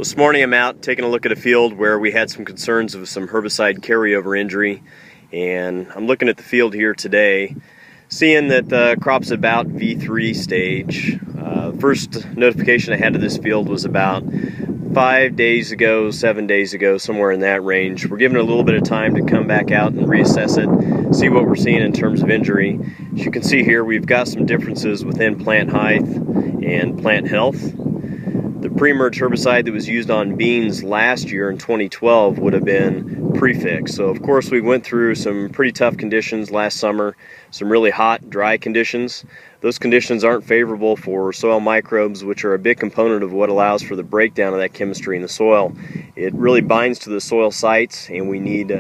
This morning I'm out taking a look at a field where we had some concerns of some herbicide carryover injury, and I'm looking at the field here today, seeing that the crop's about V3 stage. First notification I had of this field was about 5 days ago, 7 days ago, somewhere in that range. We're giving it a little bit of time to come back out and reassess it, see what we're seeing in terms of injury. As you can see here, we've got some differences within plant height and plant health. The pre-emerge herbicide that was used on beans last year in 2012 would have been prefix. So of course we went through some pretty tough conditions last summer, some really hot, dry conditions. Those conditions aren't favorable for soil microbes, which are a big component of what allows for the breakdown of that chemistry in the soil. It really binds to the soil sites, and we need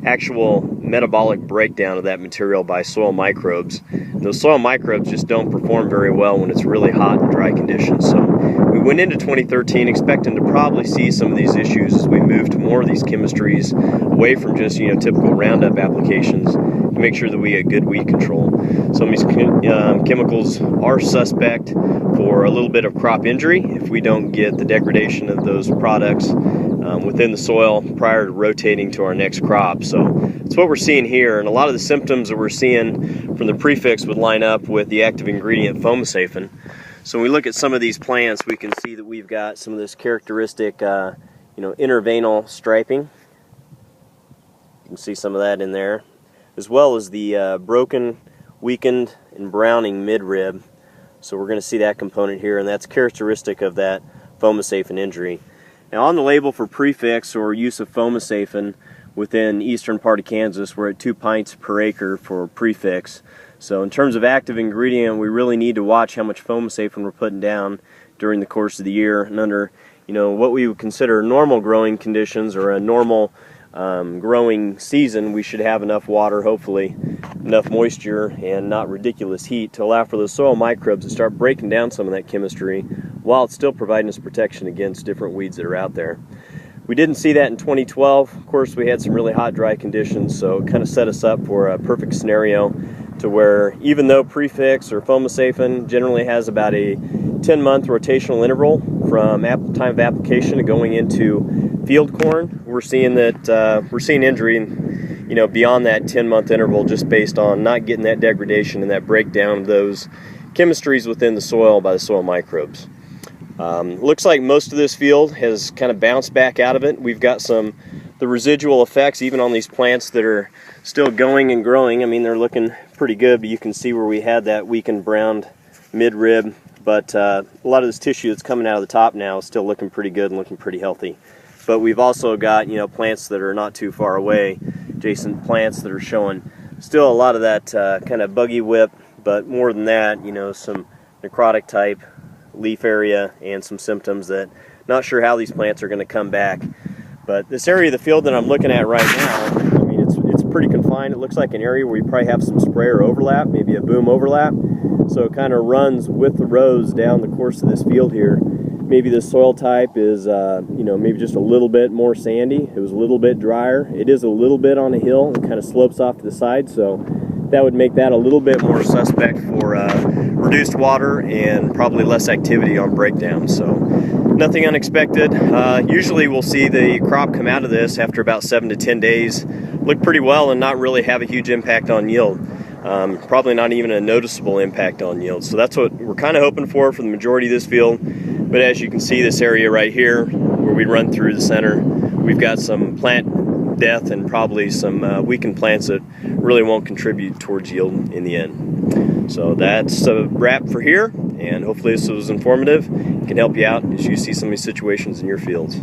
actual metabolic breakdown of that material by soil microbes. Those soil microbes just don't perform very well when it's really hot and dry conditions. So we went into 2013 expecting to probably see some of these issues as we move to more of these chemistries away from just typical Roundup applications to make sure that we get good weed control. Some of these chemicals are suspect for a little bit of crop injury if we don't get the degradation of those products within the soil prior to rotating to our next crop. So that's what we're seeing here, and a lot of the symptoms that we're seeing from the prefix would line up with the active ingredient Fomesafen. So when we look at some of these plants, we can see that we've got some of this characteristic interveinal striping. You can see some of that in there, as well as the broken, weakened, and browning midrib. So we're going to see that component here, and that's characteristic of that Fomesafen injury. Now on the label for prefix or use of Fomesafen within eastern part of Kansas, we're at 2 pints per acre for prefix. So in terms of active ingredient, we really need to watch how much Fomesafen we're putting down during the course of the year, and under what we would consider normal growing conditions or a normal growing season, we should have enough water, hopefully enough moisture and not ridiculous heat to allow for the soil microbes to start breaking down some of that chemistry while it's still providing us protection against different weeds that are out there. We didn't see that in 2012. Of course, we had some really hot, dry conditions, so it kind of set us up for a perfect scenario to where even though prefix or Fomesafen generally has about a 10-month rotational interval from time of application to going into field corn, we're seeing that we're seeing injury beyond that 10-month interval just based on not getting that degradation and that breakdown of those chemistries within the soil by the soil microbes. Looks like most of this field has kind of bounced back out of it. We've got the residual effects even on these plants that are still going and growing. I mean, they're looking pretty good, but you can see where we had that weakened browned midrib, but a lot of this tissue that's coming out of the top now is still looking pretty good and looking pretty healthy. But we've also got plants that are not too far away, adjacent plants that are showing still a lot of that kind of buggy whip, but more than that, some necrotic type leaf area and some symptoms that not sure how these plants are going to come back. But this area of the field that I'm looking at right now, I mean, it's pretty confined. It looks like an area where you probably have some sprayer overlap, maybe a boom overlap. So it kind of runs with the rows down the course of this field here. Maybe the soil type is, maybe just a little bit more sandy. It was a little bit drier. It is a little bit on a hill. It kind of slopes off to the side, so that would make that a little bit more suspect for reduced water and probably less activity on breakdown. So nothing unexpected. Usually we'll see the crop come out of this after about 7 to 10 days, look pretty well and not really have a huge impact on yield. Probably not even a noticeable impact on yield. So that's what we're kind of hoping for the majority of this field. But as you can see, this area right here where we run through the center, we've got some plant death and probably some weakened plants that really won't contribute towards yield in the end. So that's a wrap for here, and hopefully this was informative and can help you out as you see some of these situations in your fields.